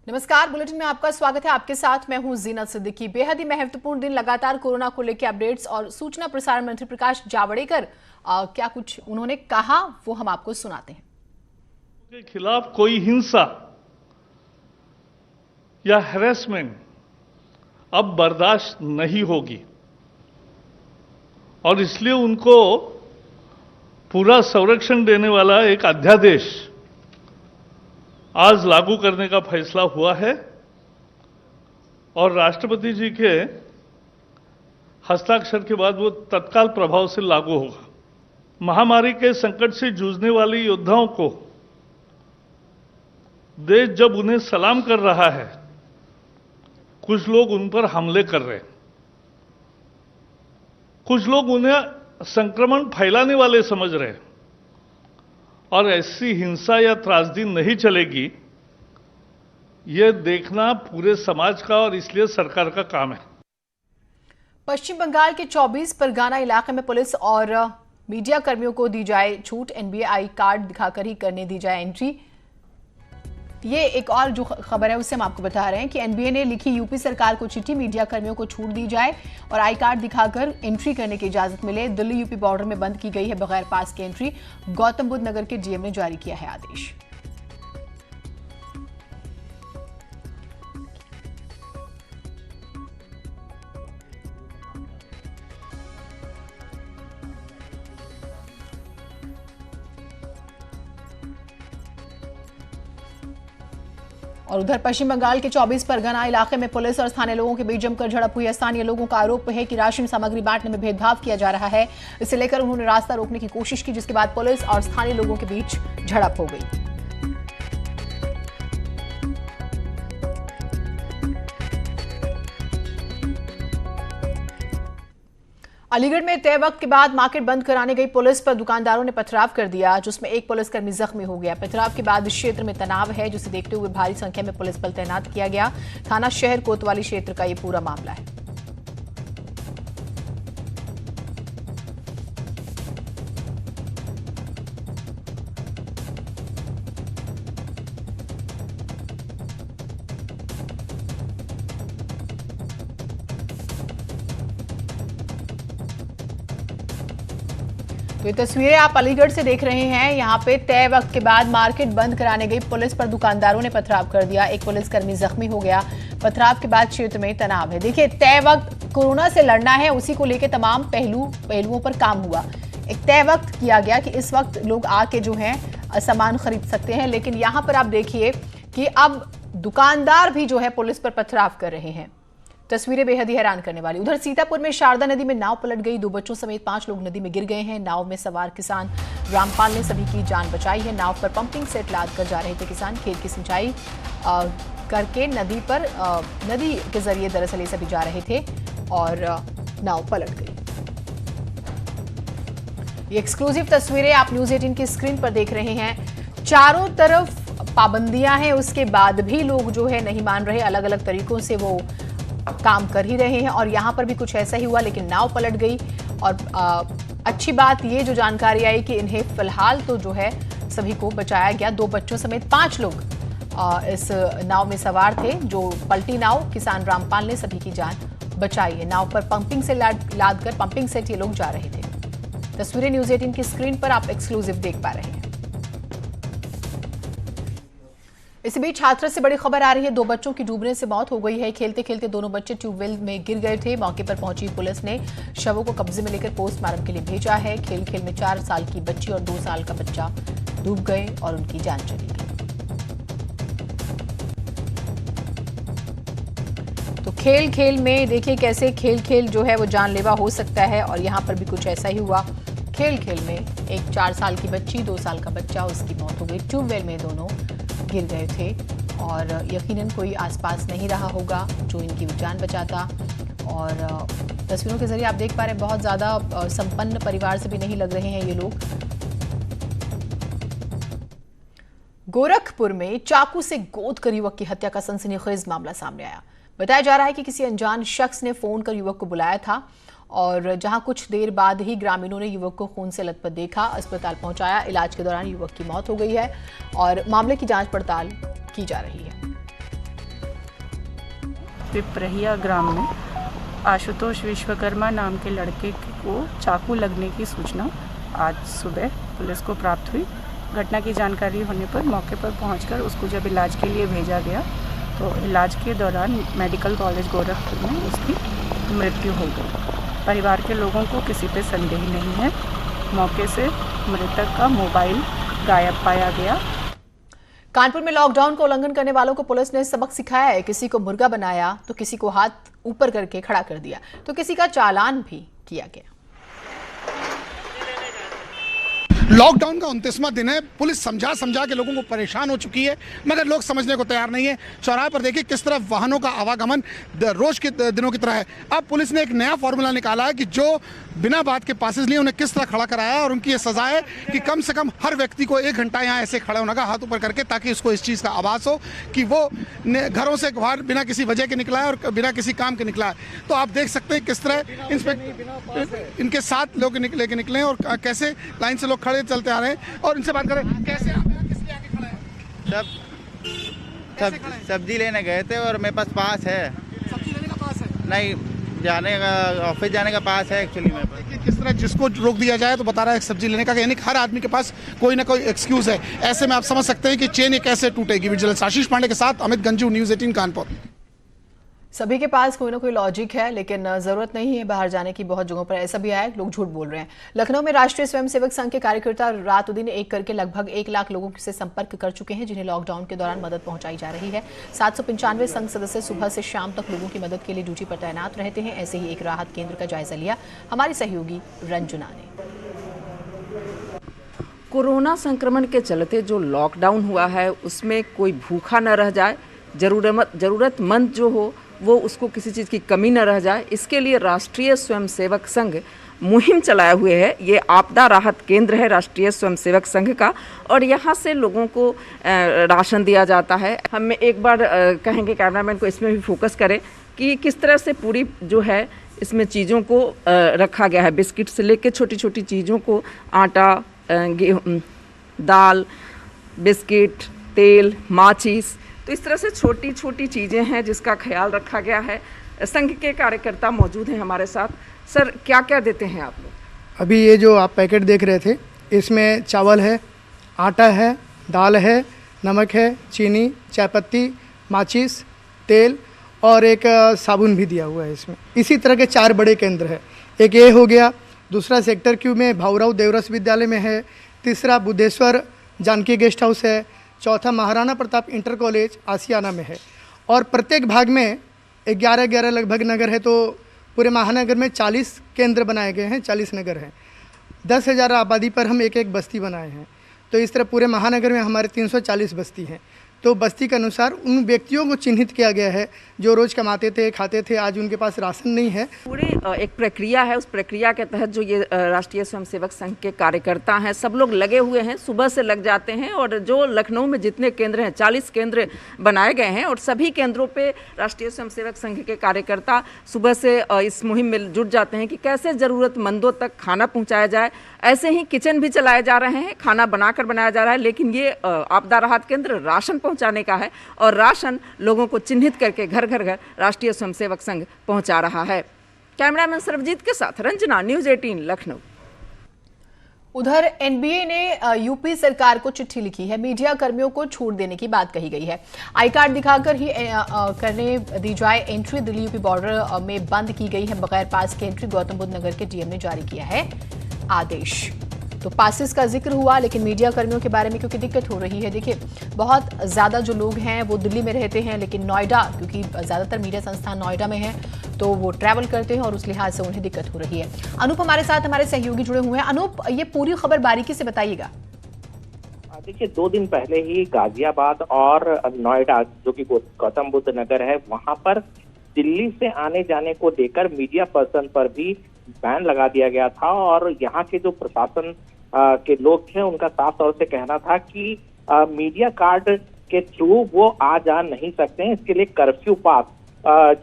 नमस्कार, बुलेटिन में आपका स्वागत है। आपके साथ मैं हूं जीनत सिद्दीकी। बेहद ही महत्वपूर्ण दिन, लगातार कोरोना को लेकर अपडेट्स और सूचना प्रसारण मंत्री प्रकाश जावड़ेकर क्या कुछ उन्होंने कहा वो हम आपको सुनाते हैं। के खिलाफ कोई हिंसा या हैरेसमेंट अब बर्दाश्त नहीं होगी और इसलिए उनको पूरा संरक्षण देने वाला एक अध्यादेश आज लागू करने का फैसला हुआ है और राष्ट्रपति जी के हस्ताक्षर के बाद वो तत्काल प्रभाव से लागू होगा। महामारी के संकट से जूझने वाले योद्धाओं को देश जब उन्हें सलाम कर रहा है, कुछ लोग उन पर हमले कर रहे हैं, कुछ लोग उन्हें संक्रमण फैलाने वाले समझ रहे हैं और ऐसी हिंसा या त्रासदी नहीं चलेगी, यह देखना पूरे समाज का और इसलिए सरकार का काम है। पश्चिम बंगाल के 24 परगना इलाके में पुलिस और मीडिया कर्मियों को दी जाए छूट, एनबीए आई कार्ड दिखाकर ही करने दी जाए एंट्री। ये एक और जो खबर है उससे हम आपको बता रहे हैं कि एनबीए ने लिखी यूपी सरकार को चिट्ठी, मीडिया कर्मियों को छूट दी जाए और आई कार्ड दिखाकर एंट्री करने की इजाजत मिले। दिल्ली यूपी बॉर्डर में बंद की गई है बगैर पास की एंट्री। गौतम बुद्ध नगर के डीएम ने जारी किया है आदेश। और उधर पश्चिम बंगाल के 24 परगना इलाके में पुलिस और स्थानीय लोगों के बीच जमकर झड़प हुई है। स्थानीय लोगों का आरोप है कि राशन सामग्री बांटने में भेदभाव किया जा रहा है। इसे लेकर उन्होंने रास्ता रोकने की कोशिश की, जिसके बाद पुलिस और स्थानीय लोगों के बीच झड़प हो गई। अलीगढ़ में तय वक्त के बाद मार्केट बंद कराने गई पुलिस पर दुकानदारों ने पथराव कर दिया, जिसमें एक पुलिसकर्मी जख्मी हो गया। पथराव के बाद क्षेत्र में तनाव है, जिसे देखते हुए भारी संख्या में पुलिस बल तैनात किया गया। थाना शहर कोतवाली क्षेत्र का यह पूरा मामला है। तो ये तस्वीरें आप अलीगढ़ से देख रहे हैं। यहाँ पे तय वक्त के बाद मार्केट बंद कराने गई पुलिस पर दुकानदारों ने पथराव कर दिया। एक पुलिसकर्मी जख्मी हो गया। पथराव के बाद क्षेत्र में तनाव है। देखिए, तय वक्त कोरोना से लड़ना है, उसी को लेकर तमाम पहलुओं पर काम हुआ। एक तय वक्त किया गया कि इस वक्त लोग आके जो है सामान खरीद सकते हैं, लेकिन यहाँ पर आप देखिए कि अब दुकानदार भी जो है पुलिस पर पथराव कर रहे हैं। तस्वीरें बेहद ही हैरान करने वाली। उधर सीतापुर में शारदा नदी में नाव पलट गई। 2 बच्चों समेत 5 लोग नदी में गिर गए हैं। नाव में सवार किसान रामपाल ने सभी की जान बचाई है। नाव पर पंपिंग सेट लाद कर जा रहे थे किसान। खेत की सिंचाई करके नदी के जरिए दरअसल ये सभी जा रहे थे और नाव पलट गई। ये एक्सक्लूसिव तस्वीरें आप न्यूज़ 18 की स्क्रीन पर देख रहे हैं। चारों तरफ पाबंदियां हैं, उसके बाद भी लोग जो है नहीं मान रहे। अलग अलग तरीकों से वो काम कर ही रहे हैं और यहां पर भी कुछ ऐसा ही हुआ, लेकिन नाव पलट गई। और अच्छी बात ये जो जानकारी आई कि इन्हें फिलहाल तो जो है सभी को बचाया गया। 2 बच्चों समेत 5 लोग इस नाव में सवार थे। जो पलटी नाव, किसान रामपाल ने सभी की जान बचाई है। नाव पर पंपिंग से लाद कर पंपिंग सेट ये लोग जा रहे थे। तस्वीरें न्यूज़ 18 की स्क्रीन पर आप एक्सक्लूसिव देख पा रहे हैं। इसी बीच हादसे से बड़ी खबर आ रही है। 2 बच्चों की डूबने से मौत हो गई है। खेलते खेलते दोनों बच्चे ट्यूबवेल में गिर गए थे। मौके पर पहुंची पुलिस ने शवों को कब्जे में लेकर पोस्टमार्टम के लिए भेजा है। खेल खेल में 4 साल की बच्ची और 2 साल का बच्चा डूब गए और उनकी जान चली गई। तो खेल खेल में देखिए कैसे खेल खेल जो है वो जानलेवा हो सकता है और यहाँ पर भी कुछ ऐसा ही हुआ। खेल खेल में एक 4 साल की बच्ची, 2 साल का बच्चा, उसकी मौत हो गई। ट्यूबवेल में दोनों गिर गए थे और यकीनन कोई आसपास नहीं रहा होगा जो इनकी जान बचाता। और तस्वीरों के जरिए आप देख पा रहे हैं बहुत ज़्यादा संपन्न परिवार से भी नहीं लग रहे हैं ये लोग। गोरखपुर में चाकू से गोद कर युवक की हत्या का सनसनीखेज मामला सामने आया। बताया जा रहा है कि किसी अनजान शख्स ने फोन कर युवक को बुलाया था और जहां कुछ देर बाद ही ग्रामीणों ने युवक को खून से लथपथ देखा, अस्पताल पहुंचाया। इलाज के दौरान युवक की मौत हो गई है और मामले की जांच पड़ताल की जा रही है। पिपरहिया ग्राम में आशुतोष विश्वकर्मा नाम के लड़के को चाकू लगने की सूचना आज सुबह पुलिस को प्राप्त हुई। घटना की जानकारी होने पर मौके पर पहुंचकर उसको जब इलाज के लिए भेजा गया तो इलाज के दौरान मेडिकल कॉलेज गोरखपुर में उसकी मृत्यु हो गई। परिवार के लोगों को किसी पे संदेह नहीं है। मौके से मृतक का मोबाइल गायब पाया गया। कानपुर में लॉकडाउन का उल्लंघन करने वालों को पुलिस ने सबक सिखाया है। किसी को मुर्गा बनाया तो किसी को हाथ ऊपर करके खड़ा कर दिया तो किसी का चालान भी किया गया। लॉकडाउन का 29वां दिन है। पुलिस समझा के लोगों को परेशान हो चुकी है, मगर लोग समझने को तैयार नहीं है। चौराहे पर देखिए किस तरह वाहनों का आवागमन रोज के दिनों की तरह है। अब पुलिस ने एक नया फॉर्मूला निकाला है कि जो बिना बात के पासेस लिए उन्हें किस तरह खड़ा कराया है और उनकी ये सजा है कि कम से कम हर व्यक्ति को 1 घंटा यहाँ ऐसे खड़ा होने का, हाथ ऊपर करके, ताकि उसको इस चीज़ का आभास हो कि वो घरों से बाहर बिना किसी वजह के निकला है और बिना किसी काम के निकला है। तो आप देख सकते हैं किस तरह इनके साथ लोग निकले और कैसे लाइन से लोग खड़े चलते आ रहे हैं। और इनसे बात करें, कैसे आप किस लिए आके खड़े हैं? सब्जी लेने गए थे और मेरे पास है। सब्जी लेने का पास है? नहीं, जाने का ऑफिस जाने का पास है एक्चुअली मेरे पास। किस तरह जिसको रोक दिया जाए तो बता रहा है सब्जी लेने का, यानी हर आदमी के पास कोई ना कोई एक्सक्यूज है। ऐसे में आप समझ सकते हैं कि चेन ये कैसे टूटेगी। विजिलेंस आशीष पांडे के साथ अमित गंजू, न्यूज़ 18 कानपुर। सभी के पास कोई ना कोई लॉजिक है, लेकिन जरूरत नहीं है बाहर जाने की। बहुत जगहों पर ऐसा भी आया लोग झूठ बोल रहे हैं। लखनऊ में राष्ट्रीय स्वयंसेवक संघ के कार्यकर्ता रातों दिन एक करके लगभग 1 लाख लोगों से संपर्क कर चुके हैं, जिन्हें लॉकडाउन के दौरान मदद पहुंचाई जा रही है। 795 संघ सदस्य सुबह से शाम तक लोगों की मदद के लिए ड्यूटी पर तैनात रहते हैं। ऐसे ही एक राहत केंद्र का जायजा लिया हमारी सहयोगी रंजना ने। कोरोना संक्रमण के चलते जो लॉकडाउन हुआ है उसमें कोई भूखा न रह जाए, जरूरतमंद जो हो वो उसको किसी चीज़ की कमी न रह जाए, इसके लिए राष्ट्रीय स्वयंसेवक संघ मुहिम चलाए हुए है। ये आपदा राहत केंद्र है राष्ट्रीय स्वयंसेवक संघ का और यहाँ से लोगों को राशन दिया जाता है। हम एक बार कहेंगे कैमरामैन को इसमें भी फोकस करें कि किस तरह से पूरी जो है इसमें चीज़ों को रखा गया है। बिस्किट से लेकर छोटी छोटी चीज़ों को, आटा, गेहूँ, दाल, बिस्किट, तेल, माचिस, तो इस तरह से छोटी छोटी चीज़ें हैं जिसका ख्याल रखा गया है। संघ के कार्यकर्ता मौजूद हैं हमारे साथ। सर, क्या क्या देते हैं आप लोग? अभी ये जो आप पैकेट देख रहे थे, इसमें चावल है, आटा है, दाल है, नमक है, चीनी, चायपत्ती, माचिस, तेल और एक साबुन भी दिया हुआ है इसमें। इसी तरह के 4 बड़े केंद्र है। एक ये हो गया, दूसरा सेक्टर क्यू में भाऊराव देवरस विद्यालय में है, तीसरा बुद्धेश्वर जानकी गेस्ट हाउस है, चौथा महाराणा प्रताप इंटर कॉलेज आसियाना में है। और प्रत्येक भाग में 11 लगभग नगर है, तो पूरे महानगर में 40 केंद्र बनाए गए हैं, 40 नगर हैं। 10,000 आबादी पर हम एक बस्ती बनाए हैं। तो इस तरह पूरे महानगर में हमारे 340 बस्ती हैं। तो बस्ती के अनुसार उन व्यक्तियों को चिन्हित किया गया है जो रोज़ कमाते थे, खाते थे, आज उनके पास राशन नहीं है। पूरी एक प्रक्रिया है, उस प्रक्रिया के तहत जो ये राष्ट्रीय स्वयंसेवक संघ के कार्यकर्ता हैं सब लोग लगे हुए हैं, सुबह से लग जाते हैं। और जो लखनऊ में जितने केंद्र हैं, 40 केंद्र बनाए गए हैं और सभी केंद्रों पे राष्ट्रीय स्वयंसेवक संघ के कार्यकर्ता सुबह से इस मुहिम में जुट जाते हैं कि कैसे ज़रूरतमंदों तक खाना पहुँचाया जाए। ऐसे ही किचन भी चलाए जा रहे हैं, खाना बनाकर बनाया जा रहा है, लेकिन ये आपदा राहत केंद्र राशन पहुंचाने का है और राशन लोगों को चिन्हित करके घर घर घर राष्ट्रीय स्वयंसेवक संघ पहुंचा रहा है। कैमरामैन सर्वजीत के साथ रंजना, न्यूज़ 18 लखनऊ। उधर एनबीए ने यूपी सरकार को चिट्ठी लिखी है। मीडिया कर्मियों को छूट देने की बात कही गई है। आई कार्ड दिखाकर ही करने दी जाए एंट्री। दिल्ली यूपी बॉर्डर में बंद की गई है बगैर पास की एंट्री। गौतम बुद्ध नगर के डीएम ने जारी किया है आदेश। तो पासेस का जिक्र हुआ, लेकिन मीडिया कर्मियों के बारे में क्योंकि दिक्कत हो रही है। देखिए, बहुत ज़्यादा जो लोग हैं वो दिल्ली में रहते हैं, लेकिन नोएडा, क्योंकि ज़्यादातर मीडिया संस्थान नोएडा में है, तो वो ट्रैवल करते हैं और उस लिहाज से उन्हें दिक्कत हो रही है। अनूप हमारे साथ, हमारे सहयोगी जुड़े हुए हैं। अनूप, ये पूरी खबर बारीकी से बताइएगा। देखिए, 2 दिन पहले ही गाजियाबाद और नोएडा, जो कि गौतम बुद्ध नगर है, वहां पर दिल्ली से आने जाने को लेकर मीडिया पर्सन पर भी बैन लगा दिया गया था। और यहाँ के जो प्रशासन के लोग थे उनका साफ तौर से कहना था कि मीडिया कार्ड के थ्रू वो आ जा नहीं सकते हैं। इसके लिए कर्फ्यू पास,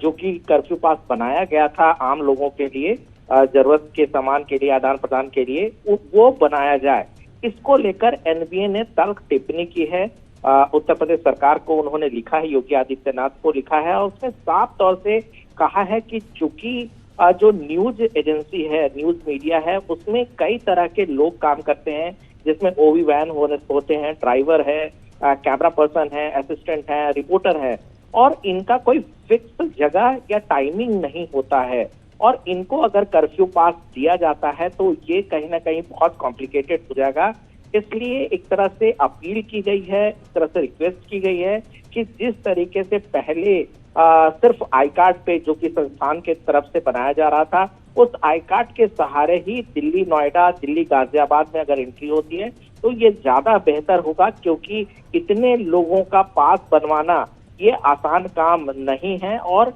जो कि कर्फ्यू पास बनाया गया था आम लोगों के लिए, जरूरत के सामान के लिए, आदान प्रदान के लिए, वो बनाया जाए। इसको लेकर एनबीए ने तल्ख टिप्पणी की है। उत्तर प्रदेश सरकार को उन्होंने लिखा है, योगी आदित्यनाथ को लिखा है, और उसने साफ तौर से कहा है कि चूंकि जो न्यूज एजेंसी है, न्यूज मीडिया है, उसमें कई तरह के लोग काम करते हैं, जिसमें ओवी वैन होते हैं, ड्राइवर है, कैमरा पर्सन है, असिस्टेंट है, रिपोर्टर है, और इनका कोई फिक्स जगह या टाइमिंग नहीं होता है, और इनको अगर कर्फ्यू पास दिया जाता है तो ये कहीं ना कहीं बहुत कॉम्प्लिकेटेड हो जाएगा। इसलिए एक तरह से अपील की गई है, एक तरह से रिक्वेस्ट की गई है कि जिस तरीके से पहले सिर्फ आई कार्ड पे, जो कि संस्थान के तरफ से बनाया जा रहा था, उस आई कार्ड के सहारे ही दिल्ली, नोएडा, दिल्ली, गाजियाबाद में अगर एंट्री होती है तो ये ज्यादा बेहतर होगा, क्योंकि इतने लोगों का पास बनवाना ये आसान काम नहीं है। और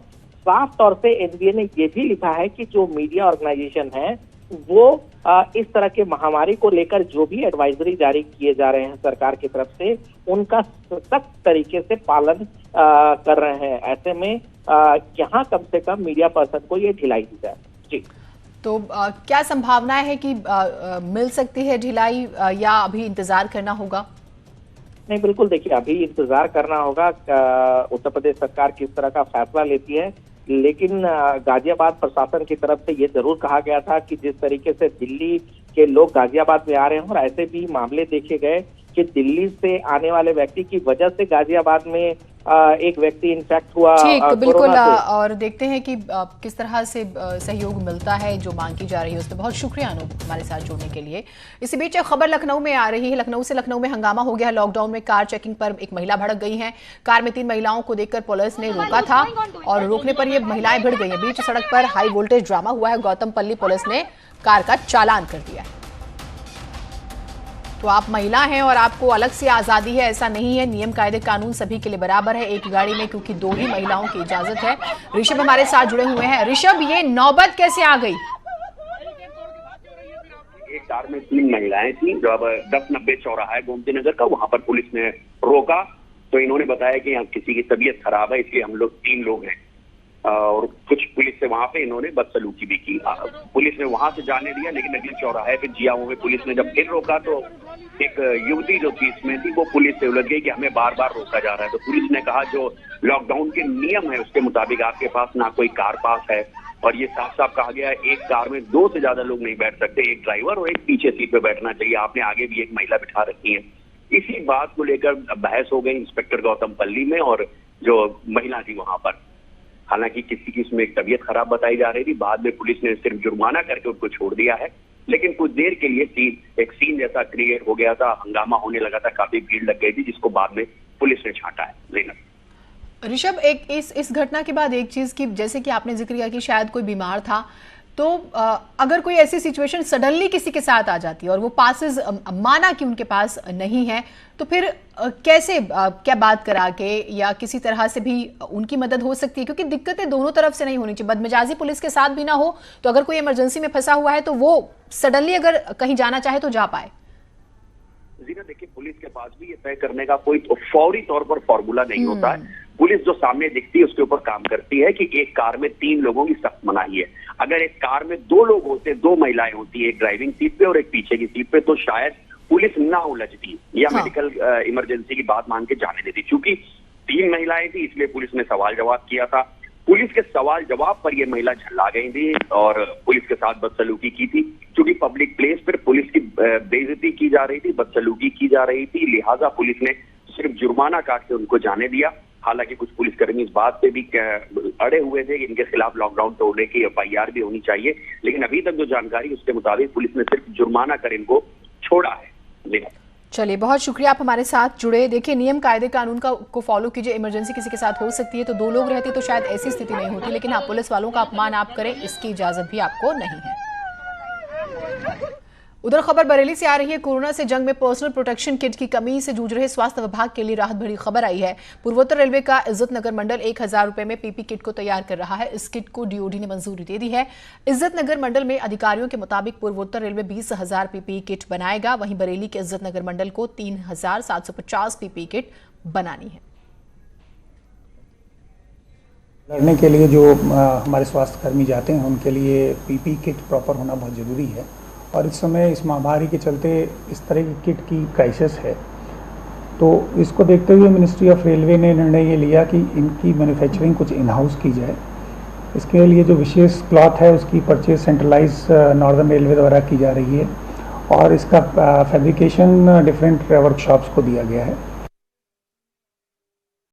साफ तौर से एनबीए ने ये भी लिखा है कि जो मीडिया ऑर्गेनाइजेशन है वो इस तरह के महामारी को लेकर जो भी एडवाइजरी जारी किए जा रहे हैं सरकार की तरफ से, उनका सख्त तरीके से पालन कर रहे हैं। ऐसे में यहाँ कम से कम मीडिया पर्सन को ये ढिलाई दी जाए। जी, तो क्या संभावनाएं है कि मिल सकती है ढिलाई, या अभी इंतजार करना होगा? नहीं, बिल्कुल, देखिए अभी इंतजार करना होगा उत्तर प्रदेश सरकार किस तरह का फैसला लेती है, लेकिन गाजियाबाद प्रशासन की तरफ से ये जरूर कहा गया था कि जिस तरीके से दिल्ली के लोग गाजियाबाद में आ रहे हैं, और ऐसे भी मामले देखे गए कि दिल्ली से आने वाले व्यक्ति की वजह से गाजियाबाद में एक व्यक्ति इन्फेक्ट हुआ। ठीक, बिल्कुल, और देखते हैं कि किस तरह से सहयोग मिलता है जो मांग की जा रही है उस पर। बहुत शुक्रिया अनूप हमारे साथ जुड़ने के लिए। इसी बीच एक खबर लखनऊ में आ रही है। लखनऊ में हंगामा हो गया है। लॉकडाउन में कार चेकिंग पर एक महिला भड़क गई है। कार में 3 महिलाओं को देखकर पुलिस ने रोका था, और रोकने पर ये महिलाएं भिड़ गई हैं। बीच सड़क पर हाई वोल्टेज ड्रामा हुआ है। गौतमपल्ली पुलिस ने कार का चालान कर दिया है। तो आप महिला हैं और आपको अलग से आजादी है, ऐसा नहीं है। नियम कायदे कानून सभी के लिए बराबर है एक गाड़ी में, क्योंकि 2 ही महिलाओं की इजाजत है। ऋषभ हमारे साथ जुड़े हुए हैं। ऋषभ, ये नौबत कैसे आ गई? एक कार में 3 महिलाएं थी, जो अब 1090 चौराहा है गोमती नगर का, वहां पर पुलिस ने रोका। तो इन्होंने बताया कि यहाँ किसी की तबीयत खराब है, इसलिए हम लोग 3 लोग हैं, और कुछ पुलिस से वहां पे इन्होंने बदसलूकी भी की। पुलिस ने वहां से जाने दिया, लेकिन अगले चौराहे पे जियाओं में पुलिस ने जब फिर रोका तो एक युवती जो थी इसमें थी, वो पुलिस से उलझ गई कि हमें बार बार रोका जा रहा है। तो पुलिस ने कहा जो लॉकडाउन के नियम है उसके मुताबिक आपके पास ना कोई कार पास है, और ये साफ साफ कहा गया है एक कार में 2 से ज्यादा लोग नहीं बैठ सकते, एक ड्राइवर और एक पीछे सीट पे बैठना चाहिए। आपने आगे भी एक महिला बिठा रखी है। इसी बात को लेकर बहस हो गई इंस्पेक्टर गौतमपल्ली में और जो महिला थी वहां पर। हालांकि किसी की इसमें एक तबीयत खराब बताई जा रही थी। बाद में पुलिस ने सिर्फ जुर्माना करके उनको छोड़ दिया है, लेकिन कुछ देर के लिए एक सीन जैसा क्रिएट हो गया था, हंगामा होने लगा था, काफी भीड़ लग गई थी, जिसको बाद में पुलिस ने छांटा है। लेना ऋषभ, एक इस घटना के बाद एक चीज की, जैसे कि आपने जिक्र किया कि शायद कोई बीमार था, तो अगर कोई ऐसी सिचुएशन सडनली किसी के साथ आ जाती है और वो पासेस माना कि उनके पास नहीं है, तो फिर कैसे क्या बात करा के या किसी तरह से भी उनकी मदद हो सकती है? क्योंकि दिक्कतें दोनों तरफ से नहीं होनी चाहिए। बदमिजाजी पुलिस के साथ भी ना हो, तो अगर कोई इमरजेंसी में फंसा हुआ है तो वो सडनली अगर कहीं जाना चाहे तो जा पाए। जीना, देखिए पुलिस के पास भी ये तय करने का कोई फौरी तौर पर फॉर्मूला नहीं होता है। पुलिस जो सामने दिखती है उसके ऊपर काम करती है कि एक कार में 3 लोगों की सख्त मनाही है। अगर एक कार में 2 लोग होते, 2 महिलाएं होती, एक ड्राइविंग सीट पे और एक पीछे की सीट पे, तो शायद पुलिस ना उलझती या मेडिकल इमरजेंसी की बात मान के जाने देती। चूंकि 3 महिलाएं थी, इसलिए पुलिस ने सवाल जवाब किया था। पुलिस के सवाल जवाब पर ये महिला झल्ला गई थी और पुलिस के साथ बदसलूकी की थी। क्योंकि पब्लिक प्लेस पर पुलिस की बेइज्जती की जा रही थी, बदसलूकी की जा रही थी, लिहाजा पुलिस ने सिर्फ जुर्माना काट के उनको जाने दिया। हालांकि कुछ पुलिसकर्मी इस बात पे भी अड़े हुए थे कि इनके खिलाफ लॉकडाउन तोड़ने की FIR भी होनी चाहिए, लेकिन अभी तक जो जानकारी उसके मुताबिक पुलिस ने सिर्फ जुर्माना कर इनको छोड़ा है। चलिए, बहुत शुक्रिया आप हमारे साथ जुड़े। देखिए, नियम कायदे कानून को फॉलो कीजिए। इमरजेंसी किसी के साथ हो सकती है, तो 2 लोग रहते तो शायद ऐसी स्थिति नहीं होती, लेकिन हाँ, पुलिस वालों का अपमान आप करें इसकी इजाजत भी आपको नहीं है। उधर खबर बरेली से आ रही है। कोरोना से जंग में पर्सनल प्रोटेक्शन किट की कमी से जूझ रहे स्वास्थ्य विभाग के लिए राहत भरी खबर आई है। पूर्वोत्तर रेलवे का इज्जत नगर मंडल 1000 रुपए में PP किट को तैयार कर रहा है। इस किट को DOD ने मंजूरी दे दी है। इज्जत नगर मंडल में अधिकारियों के मुताबिक पूर्वोत्तर रेलवे 20,000 PPE किट बनाएगा, वहीं बरेली के इज्जत नगर मंडल को 3,750 PPE किट बनानी है। लड़ने के लिए जो हमारे स्वास्थ्यकर्मी जाते हैं उनके लिए PPE किट प्रॉपर होना बहुत ज़रूरी है, और इस समय इस महामारी के चलते इस तरह की किट की क्राइसिस है। तो इसको देखते हुए मिनिस्ट्री ऑफ रेलवे ने निर्णय ये लिया कि इनकी मैन्युफैक्चरिंग कुछ इन हाउस की जाए। इसके लिए जो विशेष क्लॉथ है उसकी परचेज सेंट्रलाइज नॉर्दर्न रेलवे द्वारा की जा रही है और इसका फैब्रिकेशन डिफरेंट वर्कशॉप्स को दिया गया है।